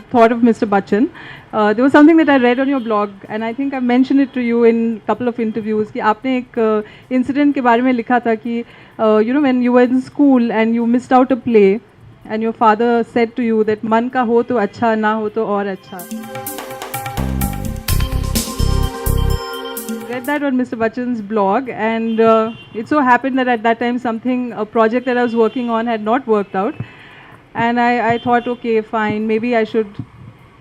thought of Mr. Bachchan. There was something that I read on your blog, and I think I mentioned it to you in a couple of interviews. कि आपने एक incident के बारे में लिखा था कि when you were in school and you missed out a play, and your father said to you that मन का हो तो अच्छा, ना हो तो और अच्छा. Read that on Mr. Bachchan's blog, and it so happened that at that time a project that I was working on had not worked out, and I thought, okay, fine, maybe I should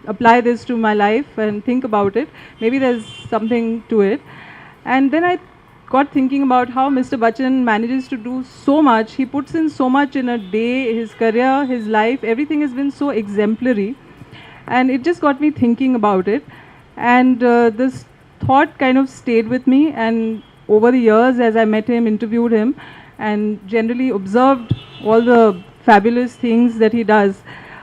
apply this to my life and think about it. Maybe there's something to it. And then I got thinking about how Mr. Bachchan manages to do so much. He puts in so much in a day, his career, his life, everything has been so exemplary. And it just got me thinking about it. And this thought kind of stayed with me, and over the years as I met him, interviewed him, and generally observed all the fabulous things that he does,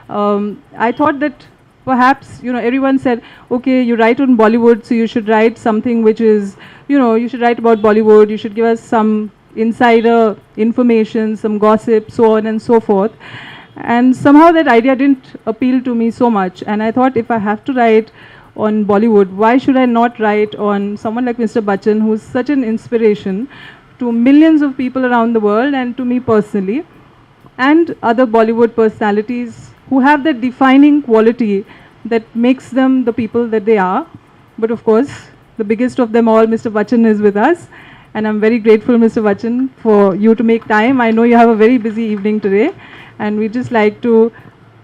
I thought that perhaps, everyone said, okay, you write on Bollywood, so you should write something which is, you should write about Bollywood, you should give us some insider information, some gossip, so on and so forth. And somehow that idea didn't appeal to me so much, and I thought, if I have to write on Bollywood, why should I not write on someone like Mr. Bachchan, who's such an inspiration to millions of people around the world and to me personally, and other Bollywood personalities who have that defining quality that makes them the people that they are. But of course, the biggest of them all, Mr. Bachchan, is with us, and I'm very grateful, Mr. Bachchan, for you to make time. I know you have a very busy evening today, and we'd just like to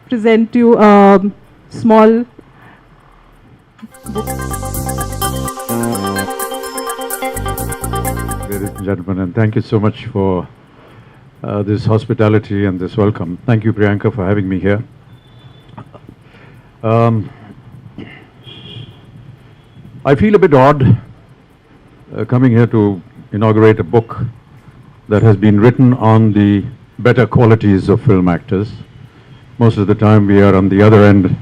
present you a small Ladies and gentlemen, and thank you so much for this hospitality and this welcome. Thank you, Priyanka, for having me here. I feel a bit odd coming here to inaugurate a book that has been written on the better qualities of film actors. Most of the time we are on the other end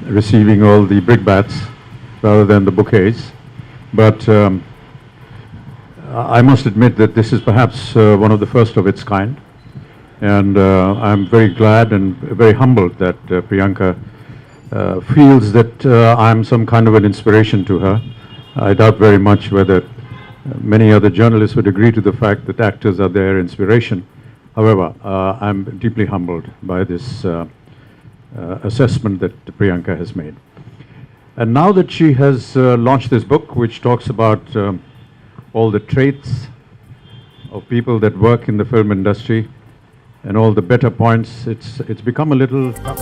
receiving all the brickbats rather than the bouquets. But I must admit that this is perhaps one of the first of its kind. And I'm very glad and very humbled that Priyanka feels that I'm some kind of an inspiration to her. I doubt very much whether many other journalists would agree to the fact that actors are their inspiration. However, I'm deeply humbled by this assessment that Priyanka has made. And now that she has launched this book, which talks about all the traits of people that work in the film industry and all the better points, it's become a little tough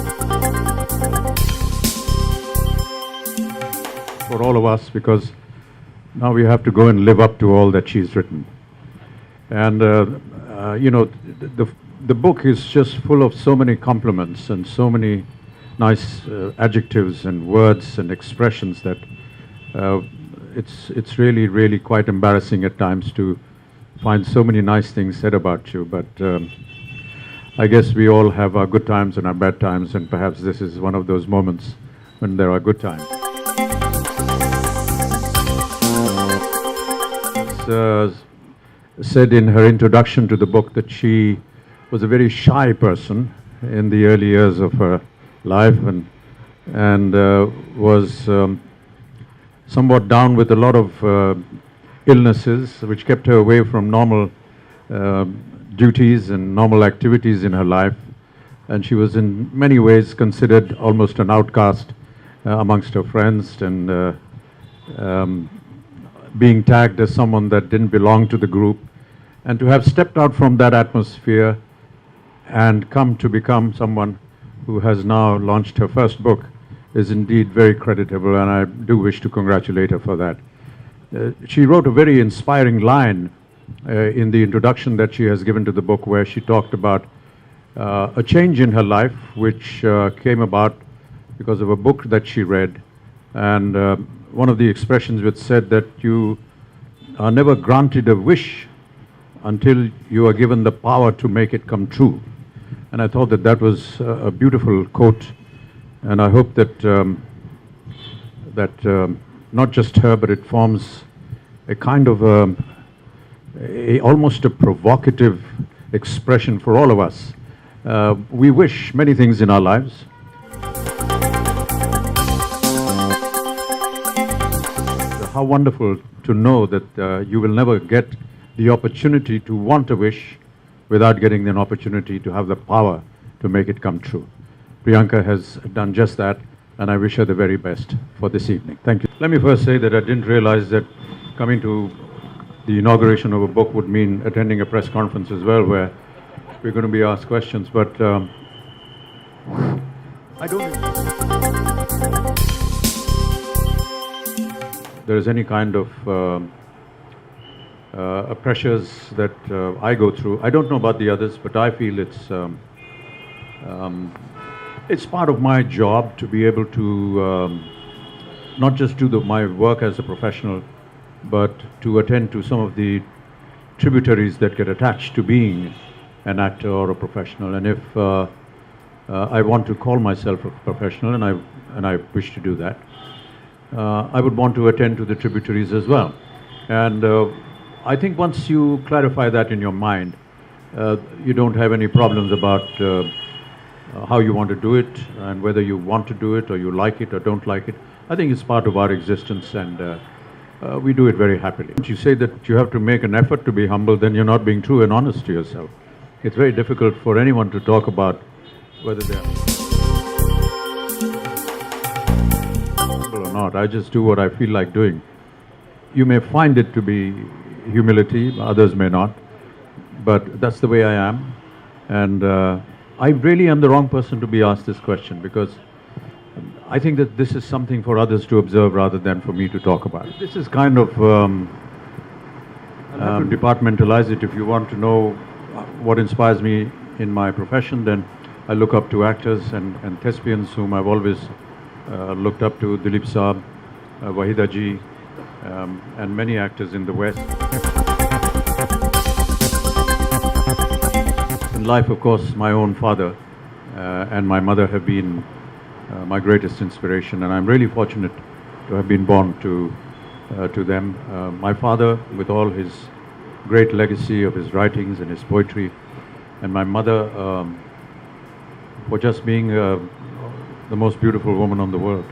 for all of us, because now we have to go and live up to all that she's written. And the book is just full of so many compliments and so many nice adjectives and words and expressions that it's really, really quite embarrassing at times to find so many nice things said about you. But I guess we all have our good times and our bad times, and perhaps this is one of those moments when there are good times. Said in her introduction to the book that she was a very shy person in the early years of her life, and was somewhat down with a lot of illnesses which kept her away from normal duties and normal activities in her life, and she was in many ways considered almost an outcast amongst her friends, and being tagged as someone that didn't belong to the group. And to have stepped out from that atmosphere and come to become someone who has now launched her first book is indeed very creditable, and I do wish to congratulate her for that. She wrote a very inspiring line in the introduction that she has given to the book, where she talked about a change in her life which came about because of a book that she read, and one of the expressions which said that you are never granted a wish until you are given the power to make it come true. And I thought that that was a beautiful quote, and I hope that not just her, but it forms a kind of almost a provocative expression for all of us. We wish many things in our lives. how wonderful to know that you will never get the opportunity to want a wish without getting an opportunity to have the power to make it come true. Priyanka has done just that, and I wish her the very best for this evening. Thank you. Let me first say that I didn't realize that coming to the inauguration of a book would mean attending a press conference as well, where we're going to be asked questions, but I don't there is any kind of pressures that I go through. I don't know about the others, but I feel it's part of my job to be able to not just do my work as a professional, but to attend to some of the tributaries that get attached to being an actor or a professional. And if I want to call myself a professional, and I wish to do that, I would want to attend to the tributaries as well. And I think once you clarify that in your mind, you don't have any problems about how you want to do it and whether you want to do it or you like it or don't like it. I think it's part of our existence, and we do it very happily. If you say that you have to make an effort to be humble, then you're not being true and honest to yourself. It's very difficult for anyone to talk about whether they are humble or not. I just do what I feel like doing. You may find it to be humility, others may not, but that's the way I am. And I really am the wrong person to be asked this question, because I think that this is something for others to observe rather than for me to talk about. This is kind of departmentalize it. If you want to know what inspires me in my profession, then I look up to actors and thespians whom I've always looked up to, Dilip Saab, Wahida ji, and many actors in the West. In life, of course, my own father and my mother have been my greatest inspiration, and I'm really fortunate to have been born to them. My father, with all his great legacy of his writings and his poetry, and my mother for just being the most beautiful woman on the world.